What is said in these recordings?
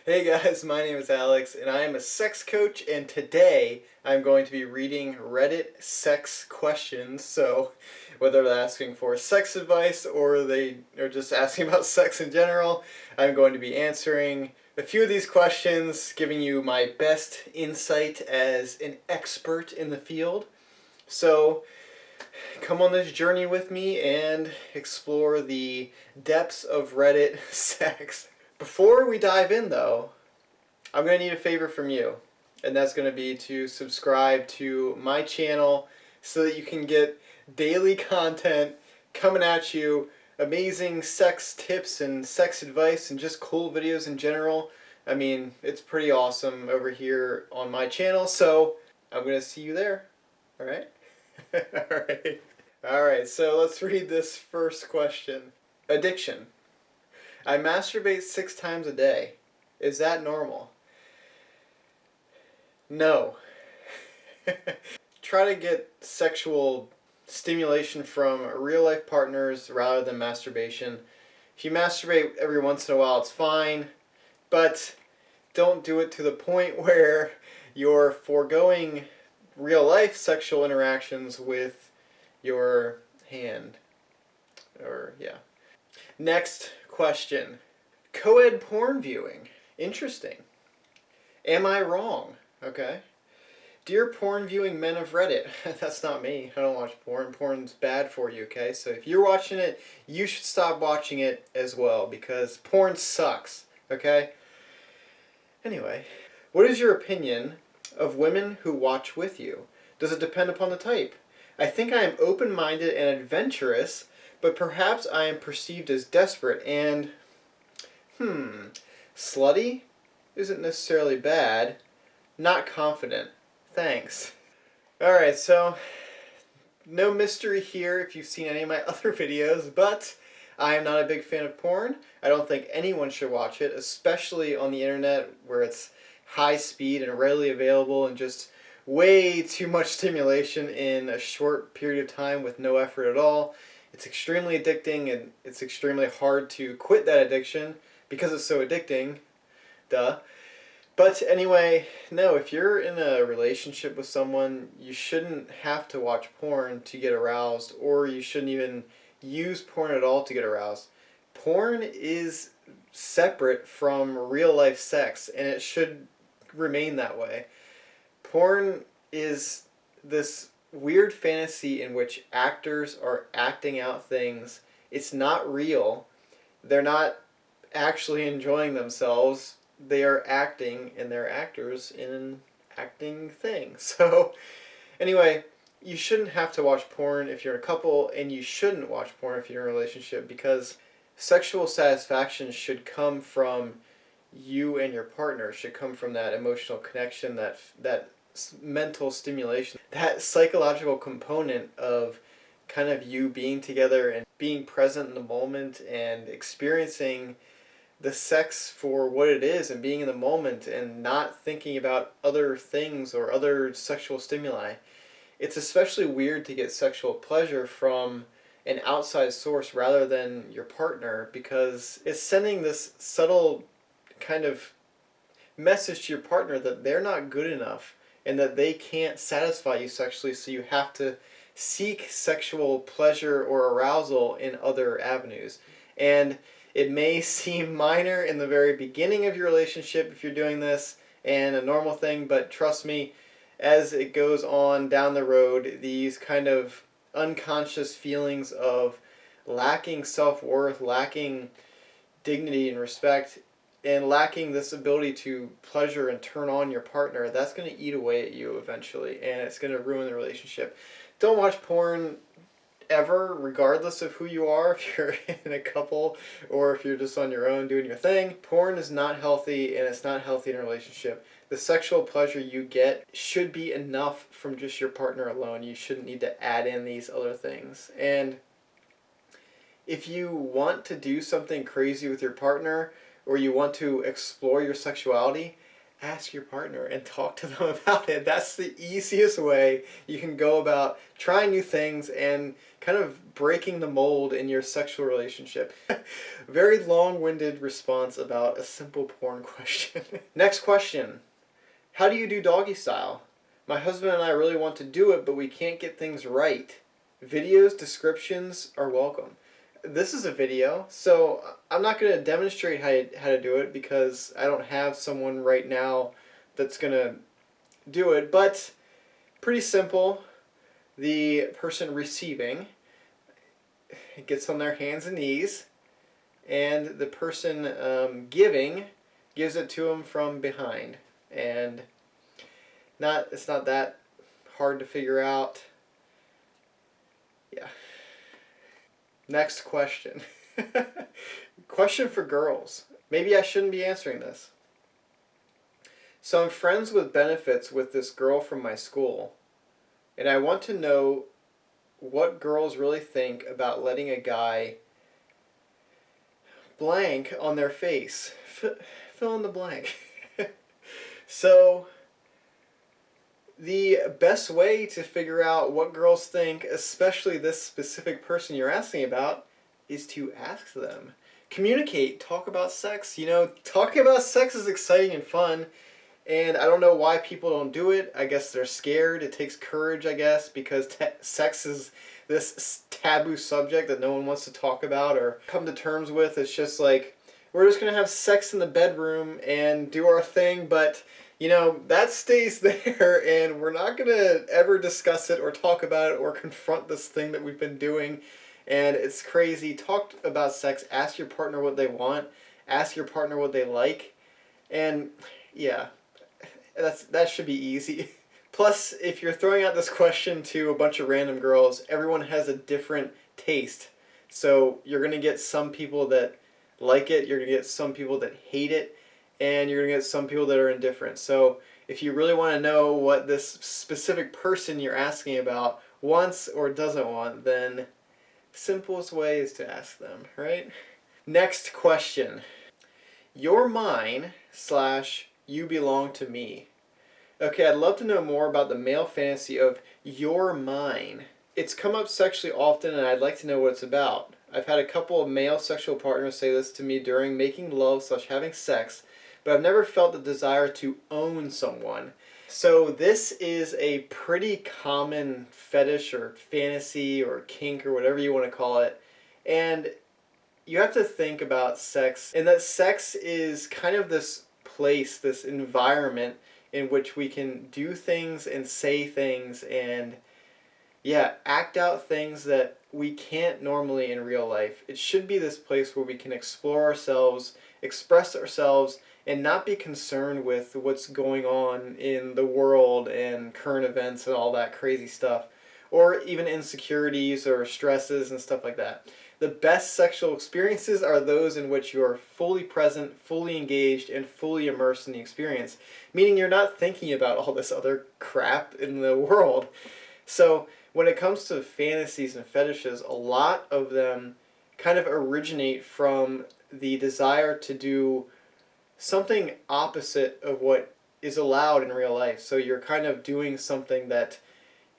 Hey guys, my name is Alex and I am a sex coach, and today I'm going to be reading Reddit sex questions. So whether they're asking for sex advice or they are just asking about sex in general, I'm going to be answering a few of these questions, giving you my best insight as an expert in the field. So come on this journey with me and explore the depths of Reddit sex. Before we dive in though, I'm going to need a favor from you, and that's going to be to subscribe to my channel so that you can get daily content coming at you, amazing sex tips and sex advice and just cool videos in general. I mean, it's pretty awesome over here on my channel, so I'm going to see you there. All right? All right. All right, so let's read this first question. Addiction. I masturbate 6 times a day. Is that normal? No. Try to get sexual stimulation from real life partners rather than masturbation. If you masturbate every once in a while, it's fine, but don't do it to the point where you're foregoing real life sexual interactions with your hand. Or, yeah. Next question. Co-ed porn viewing. Interesting. Am I wrong? Okay. Dear porn viewing men of Reddit, that's not me. I don't watch porn. Porn's bad for you, okay? So if you're watching it, you should stop watching it as well because porn sucks, okay? Anyway, what is your opinion of women who watch with you? Does it depend upon the type? I think I am open-minded and adventurous, but perhaps I am perceived as desperate and, slutty isn't necessarily bad. Not confident. Thanks. Alright, so no mystery here if you've seen any of my other videos, but I am not a big fan of porn. I don't think anyone should watch it, especially on the internet where it's high speed and readily available and just way too much stimulation in a short period of time with no effort at all. It's extremely addicting and it's extremely hard to quit that addiction because it's so addicting. Duh. But anyway, no, if you're in a relationship with someone, you shouldn't have to watch porn to get aroused, or you shouldn't even use porn at all to get aroused. Porn is separate from real life sex, and it should remain that way. Porn is this weird fantasy in which actors are acting out things. It's not real. They're not actually enjoying themselves. They are acting, and they're actors in an acting thing. So anyway, you shouldn't have to watch porn if you're in a couple, and you shouldn't watch porn if you're in a relationship, because sexual satisfaction should come from you and your partner. It should come from that emotional connection, that mental stimulation, that psychological component of kind of you being together and being present in the moment and experiencing the sex for what it is and being in the moment and not thinking about other things or other sexual stimuli. It's especially weird to get sexual pleasure from an outside source rather than your partner, because it's sending this subtle kind of message to your partner that they're not good enough and that they can't satisfy you sexually, so you have to seek sexual pleasure or arousal in other avenues. And it may seem minor in the very beginning of your relationship if you're doing this and a normal thing, but trust me, as it goes on down the road, these kind of unconscious feelings of lacking self-worth, lacking dignity and respect, and lacking this ability to pleasure and turn on your partner, that's going to eat away at you eventually, and it's going to ruin the relationship. Don't watch porn ever, regardless of who you are, if you're in a couple or if you're just on your own doing your thing. Porn is not healthy, and it's not healthy in a relationship. The sexual pleasure you get should be enough from just your partner alone. You shouldn't need to add in these other things. And if you want to do something crazy with your partner, or you want to explore your sexuality, ask your partner and talk to them about it. That's the easiest way you can go about trying new things and kind of breaking the mold in your sexual relationship. Very long-winded response about a simple porn question. Next question. How do you do doggy style? My husband and I really want to do it, but we can't get things right. Videos, descriptions are welcome. This is a video, so I'm not going to demonstrate how to do it because I don't have someone right now that's going to do it, but pretty simple. The person receiving gets on their hands and knees, and the person giving gives it to them from behind. And it's not that hard to figure out. Yeah. Next question. Question for girls. Maybe I shouldn't be answering this. So I'm friends with benefits with this girl from my school, and I want to know what girls really think about letting a guy blank on their face. Fill in the blank. So the best way to figure out what girls think, especially this specific person you're asking about, is to ask them. Communicate, talk about sex. You know, talking about sex is exciting and fun, and I don't know why people don't do it. I guess they're scared. It takes courage, I guess, because sex is this taboo subject that no one wants to talk about or come to terms with. It's just like, we're just going to have sex in the bedroom and do our thing, but you know, that stays there, and we're not going to ever discuss it or talk about it or confront this thing that we've been doing, and it's crazy. Talk about sex, ask your partner what they want, ask your partner what they like, and yeah, that should be easy. Plus, if you're throwing out this question to a bunch of random girls, everyone has a different taste, so you're going to get some people that like it, you're going to get some people that hate it, and you're going to get some people that are indifferent. So if you really want to know what this specific person you're asking about wants or doesn't want, then the simplest way is to ask them, right? Next question. You're mine / you belong to me. Okay, I'd love to know more about the male fantasy of you're mine. It's come up sexually often, and I'd like to know what it's about. I've had a couple of male sexual partners say this to me during making love / having sex, but I've never felt the desire to own someone. So this is a pretty common fetish or fantasy or kink or whatever you want to call it. And you have to think about sex, and that sex is kind of this place, this environment in which we can do things and say things and act out things that we can't normally in real life. It should be this place where we can explore ourselves, express ourselves, and not be concerned with what's going on in the world and current events and all that crazy stuff, or even insecurities or stresses and stuff like that. The best sexual experiences are those in which you are fully present, fully engaged, and fully immersed in the experience, meaning you're not thinking about all this other crap in the world. So when it comes to fantasies and fetishes, a lot of them kind of originate from the desire to do something opposite of what is allowed in real life. So you're kind of doing something that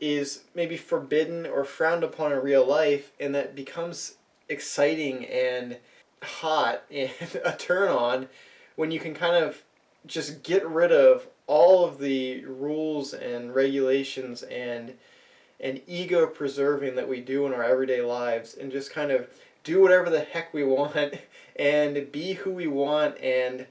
is maybe forbidden or frowned upon in real life, and that becomes exciting and hot and a turn on when you can kind of just get rid of all of the rules and regulations and ego preserving that we do in our everyday lives, and just kind of do whatever the heck we want and be who we want and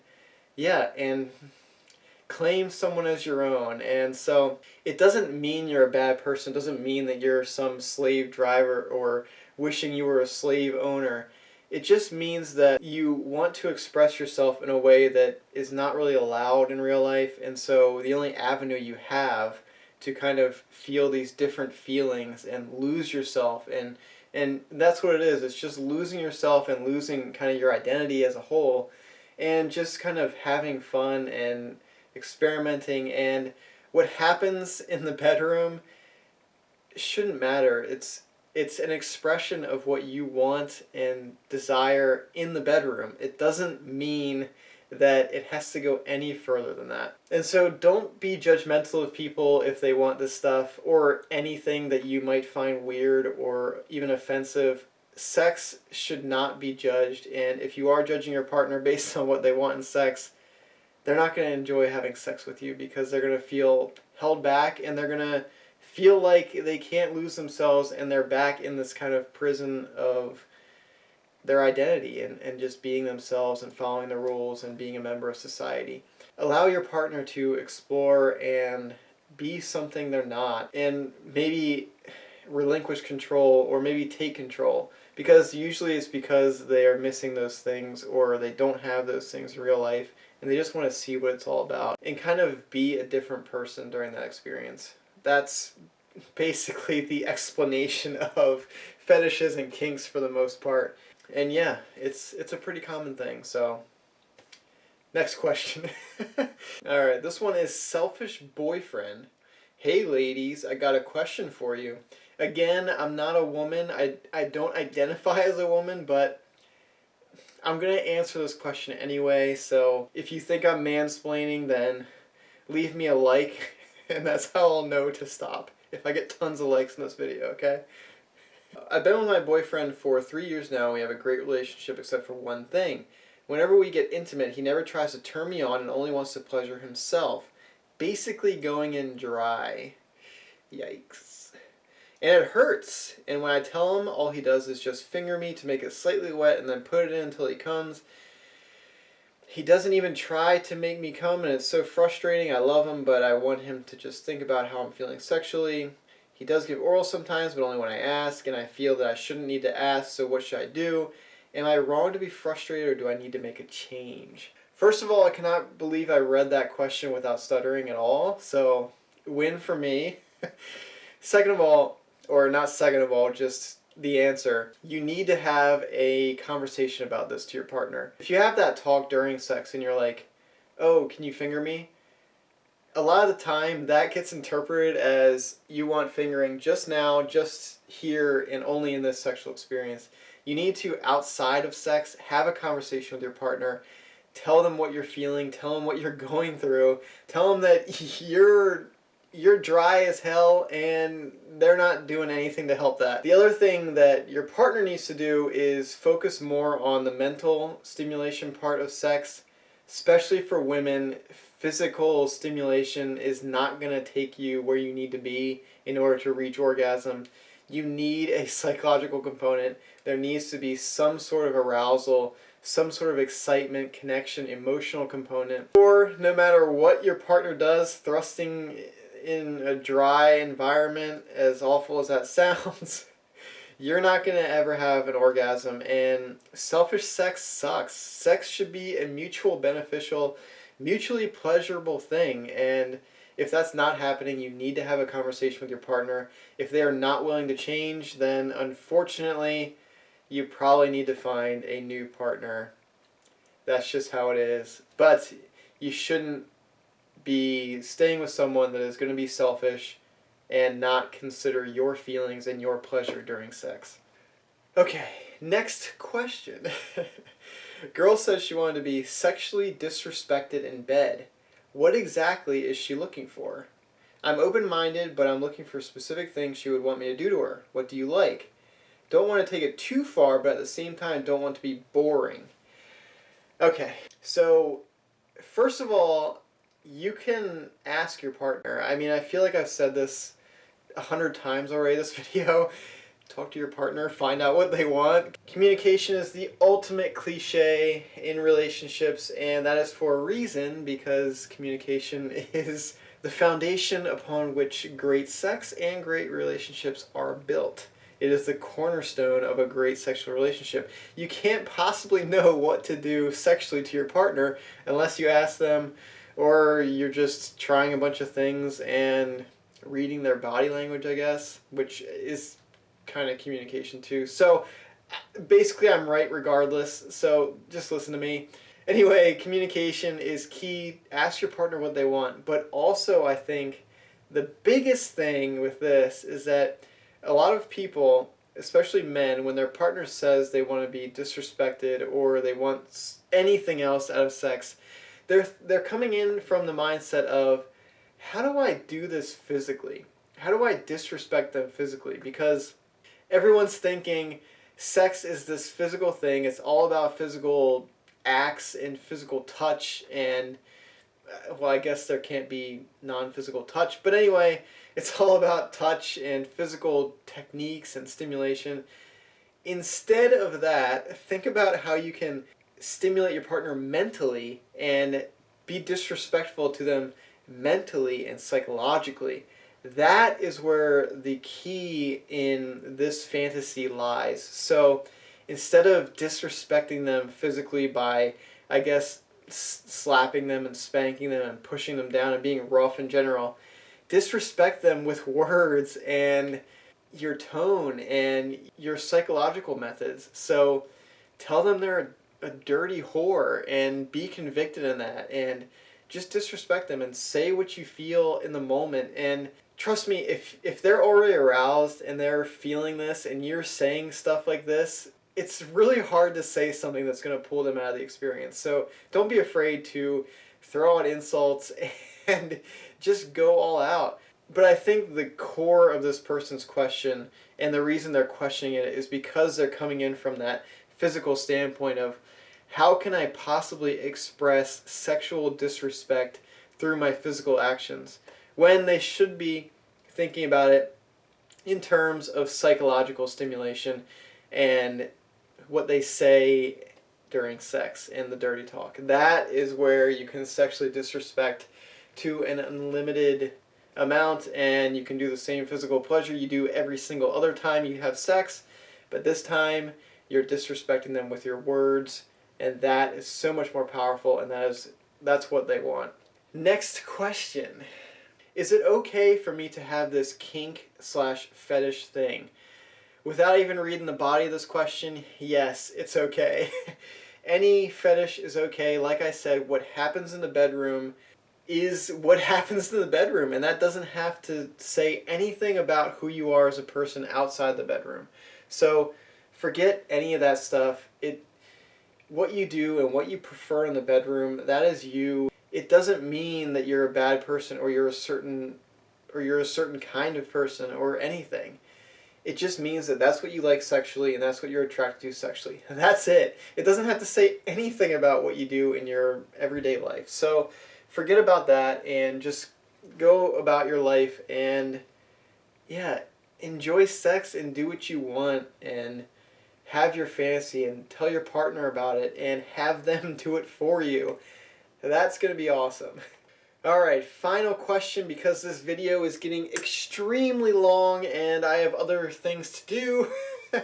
claim someone as your own. And so it doesn't mean you're a bad person. It doesn't mean that you're some slave driver or wishing you were a slave owner. It just means that you want to express yourself in a way that is not really allowed in real life, and so the only avenue you have to kind of feel these different feelings and lose yourself, and that's what it is. It's just losing yourself and losing kind of your identity as a whole, and just kind of having fun and experimenting. And what happens in the bedroom shouldn't matter. It's an expression of what you want and desire in the bedroom. It doesn't mean that it has to go any further than that. And so don't be judgmental of people if they want this stuff or anything that you might find weird or even offensive. Sex should not be judged, and if you are judging your partner based on what they want in sex, they're not going to enjoy having sex with you because they're going to feel held back and they're going to feel like they can't lose themselves and they're back in this kind of prison of their identity and just being themselves and following the rules and being a member of society. Allow your partner to explore and be something they're not, and maybe relinquish control or maybe take control, because usually it's because they are missing those things or they don't have those things in real life and they just want to see what it's all about and kind of be a different person during that experience. That's basically the explanation of fetishes and kinks for the most part. And yeah, it's a pretty common thing. So next question. Alright, this one is selfish boyfriend. Hey ladies, I got a question for you. Again, I'm not a woman. I don't identify as a woman, but I'm going to answer this question anyway. So if you think I'm mansplaining, then leave me a like, and that's how I'll know to stop. If I get tons of likes in this video, okay? I've been with my boyfriend for 3 years now, and we have a great relationship except for one thing. Whenever we get intimate, he never tries to turn me on and only wants to pleasure himself. Basically going in dry. Yikes. And it hurts. And when I tell him, all he does is just finger me to make it slightly wet and then put it in until he comes. He doesn't even try to make me come, and it's so frustrating. I love him, but I want him to just think about how I'm feeling sexually. He does give oral sometimes, but only when I ask, and I feel that I shouldn't need to ask, so what should I do? Am I wrong to be frustrated, or do I need to make a change? First of all, I cannot believe I read that question without stuttering at all, so win for me. Second of all, or not second of all, just the answer. You need to have a conversation about this to your partner. If you have that talk during sex and you're like, oh, can you finger me? A lot of the time that gets interpreted as you want fingering just now, just here, and only in this sexual experience. You need to, outside of sex, have a conversation with your partner. Tell them what you're feeling. Tell them what you're going through. Tell them that you're dry as hell and they're not doing anything to help that. The other thing that your partner needs to do is focus more on the mental stimulation part of sex, especially for women. Physical stimulation is not going to take you where you need to be in order to reach orgasm. You need a psychological component. There needs to be some sort of arousal, some sort of excitement, connection, emotional component. Or no matter what your partner does, thrusting in a dry environment, as awful as that sounds, you're not going to ever have an orgasm, and selfish sex sucks. Sex should be a mutual beneficial, mutually pleasurable thing, and if that's not happening, you need to have a conversation with your partner. If they are not willing to change, then unfortunately, you probably need to find a new partner. That's just how it is. But you shouldn't be staying with someone that is going to be selfish and not consider your feelings and your pleasure during sex. Okay, next question. Girl says she wanted to be sexually disrespected in bed. What exactly is she looking for? I'm open-minded, but I'm looking for specific things she would want me to do to her. What do you like? Don't want to take it too far, but at the same time don't want to be boring. Okay, so first of all, you can ask your partner. I mean, I feel like I've said this 100 times already this video. Talk to your partner, find out what they want. Communication is the ultimate cliche in relationships, and that is for a reason, because communication is the foundation upon which great sex and great relationships are built. It is the cornerstone of a great sexual relationship. You can't possibly know what to do sexually to your partner unless you ask them, or you're just trying a bunch of things and reading their body language, I guess, which is kind of communication too. So basically I'm right regardless, so just listen to me. Anyway, communication is key. Ask your partner what they want, but also I think the biggest thing with this is that a lot of people, especially men, when their partner says they want to be disrespected or they want anything else out of sex, they're coming in from the mindset of, how do I do this physically? How do I disrespect them physically? Because everyone's thinking sex is this physical thing. It's all about physical acts and physical touch, and well, I guess there can't be non-physical touch, but anyway, it's all about touch and physical techniques and stimulation. Instead of that, think about how you can stimulate your partner mentally and be disrespectful to them mentally and psychologically. That is where the key in this fantasy lies. So instead of disrespecting them physically by, I guess, slapping them and spanking them and pushing them down and being rough in general, disrespect them with words and your tone and your psychological methods. So tell them they're a dirty whore and be convicted in that, and just disrespect them and say what you feel in the moment. And trust me, if they're already aroused and they're feeling this and you're saying stuff like this, it's really hard to say something that's going to pull them out of the experience. So don't be afraid to throw out insults and just go all out. But I think the core of this person's question, and the reason they're questioning it, is because they're coming in from that physical standpoint of, how can I possibly express sexual disrespect through my physical actions? When they should be thinking about it in terms of psychological stimulation and what they say during sex and the dirty talk. That is where you can sexually disrespect to an unlimited amount, and you can do the same physical pleasure you do every single other time you have sex, but this time you're disrespecting them with your words, and that is so much more powerful, and that's what they want. Next question. Is it okay for me to have this kink/fetish thing? Without even reading the body of this question, yes, it's okay. Any fetish is okay. Like I said, what happens in the bedroom is what happens in the bedroom, and that doesn't have to say anything about who you are as a person outside the bedroom. So forget any of that stuff. What you do and what you prefer in the bedroom, that is you. It doesn't mean that you're a bad person or you're a certain kind of person or anything. It just means that that's what you like sexually and that's what you're attracted to sexually. And that's it. It doesn't have to say anything about what you do in your everyday life. So forget about that and just go about your life and, yeah, enjoy sex and do what you want and have your fantasy and tell your partner about it and have them do it for you. That's going to be awesome. Alright, final question, because this video is getting extremely long and I have other things to do.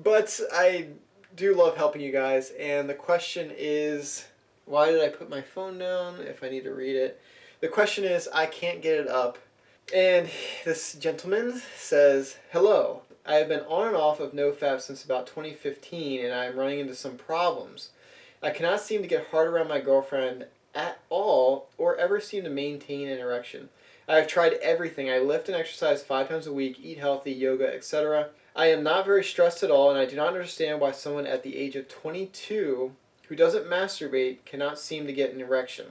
But I do love helping you guys, and the question is, why did I put my phone down if I need to read it? The question is, I can't get it up. And this gentleman says, hello, I have been on and off of NoFap since about 2015 and I am running into some problems. I cannot seem to get hard around my girlfriend at all or ever seem to maintain an erection. I have tried everything. I lift and exercise 5 times a week, eat healthy, yoga, etc. I am not very stressed at all, and I do not understand why someone at the age of 22 who doesn't masturbate cannot seem to get an erection.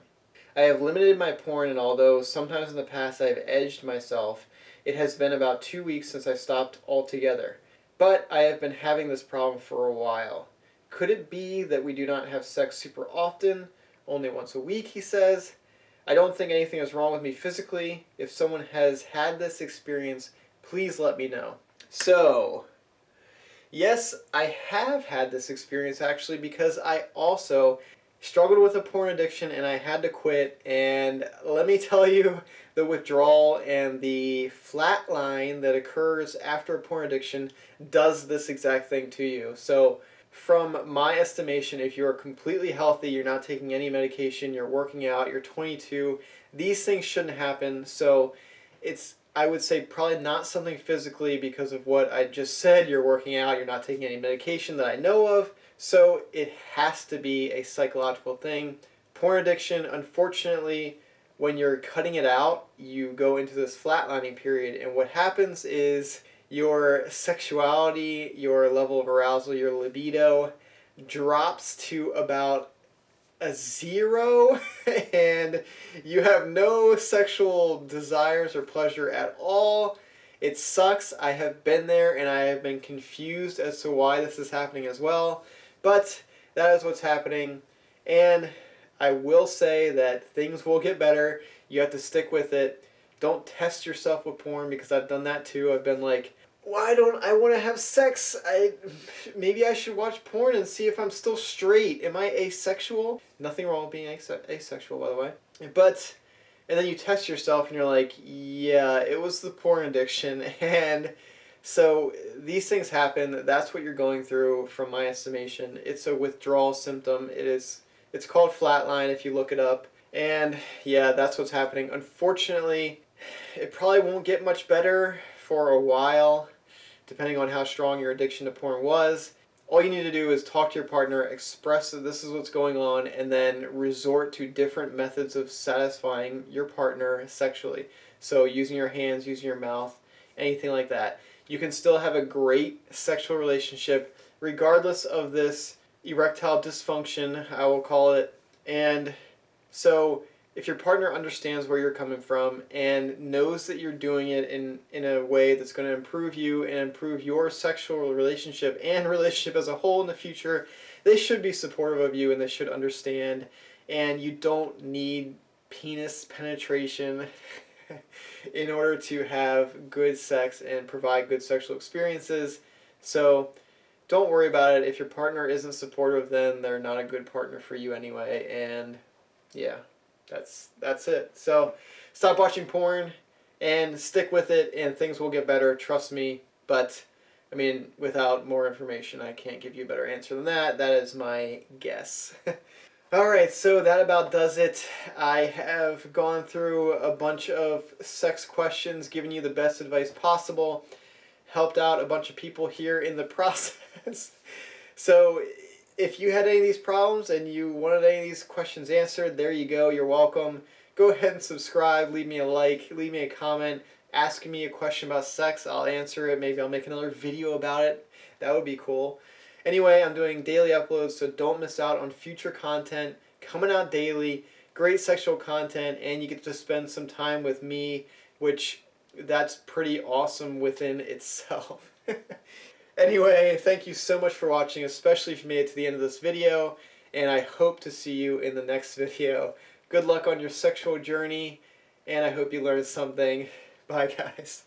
I have limited my porn, and although sometimes in the past I have edged myself, it has been about 2 weeks since I stopped altogether. But I have been having this problem for a while. Could it be that we do not have sex super often? Only once a week, he says. I don't think anything is wrong with me physically. If someone has had this experience, please let me know. So, yes, I have had this experience actually, because I also struggled with a porn addiction and I had to quit, and let me tell you, the withdrawal and the flat line that occurs after a porn addiction does this exact thing to you. So from my estimation, if you are completely healthy, you're not taking any medication, you're working out, you're 22, these things shouldn't happen. So it's, I would say, probably not something physically because of what I just said. You're working out, you're not taking any medication that I know of. So it has to be a psychological thing. Porn addiction, unfortunately, when you're cutting it out, you go into this flatlining period, and what happens is your sexuality, your level of arousal, your libido drops to about a 0 and you have no sexual desires or pleasure at all. It sucks. I have been there and I have been confused as to why this is happening as well. But that is what's happening. And I will say that things will get better. You have to stick with it. Don't test yourself with porn, because I've done that too. I've been like, why don't I want to have sex? Maybe I should watch porn and see if I'm still straight. Am I asexual? Nothing wrong with being asexual, by the way. But, and then you test yourself and you're like, yeah, it was the porn addiction. And so these things happen. That's what you're going through, from my estimation. It's a withdrawal symptom. It's called flatline if you look it up. And yeah, that's what's happening. Unfortunately, it probably won't get much better for a while, depending on how strong your addiction to porn was. All you need to do is talk to your partner, express that this is what's going on, and then resort to different methods of satisfying your partner sexually. So using your hands, using your mouth, anything like that. You can still have a great sexual relationship regardless of this erectile dysfunction, I will call it. And so if your partner understands where you're coming from and knows that you're doing it in a way that's going to improve you and improve your sexual relationship and relationship as a whole in the future, they should be supportive of you and they should understand. And you don't need penis penetration in order to have good sex and provide good sexual experiences. So don't worry about it. If your partner isn't supportive, then they're not a good partner for you anyway. And yeah, that's it. So stop watching porn and stick with it, and things will get better, trust me. But I mean, without more information, I can't give you a better answer than that. That is my guess. Alright, so that about does it. I have gone through a bunch of sex questions, given you the best advice possible, helped out a bunch of people here in the process. So if you had any of these problems and you wanted any of these questions answered, there you go, you're welcome. Go ahead and subscribe, leave me a like, leave me a comment, ask me a question about sex, I'll answer it, maybe I'll make another video about it. That would be cool. Anyway, I'm doing daily uploads, so don't miss out on future content coming out daily. Great sexual content, and you get to spend some time with me, which that's pretty awesome within itself. Anyway, thank you so much for watching, especially if you made it to the end of this video, and I hope to see you in the next video. Good luck on your sexual journey, and I hope you learned something. Bye, guys.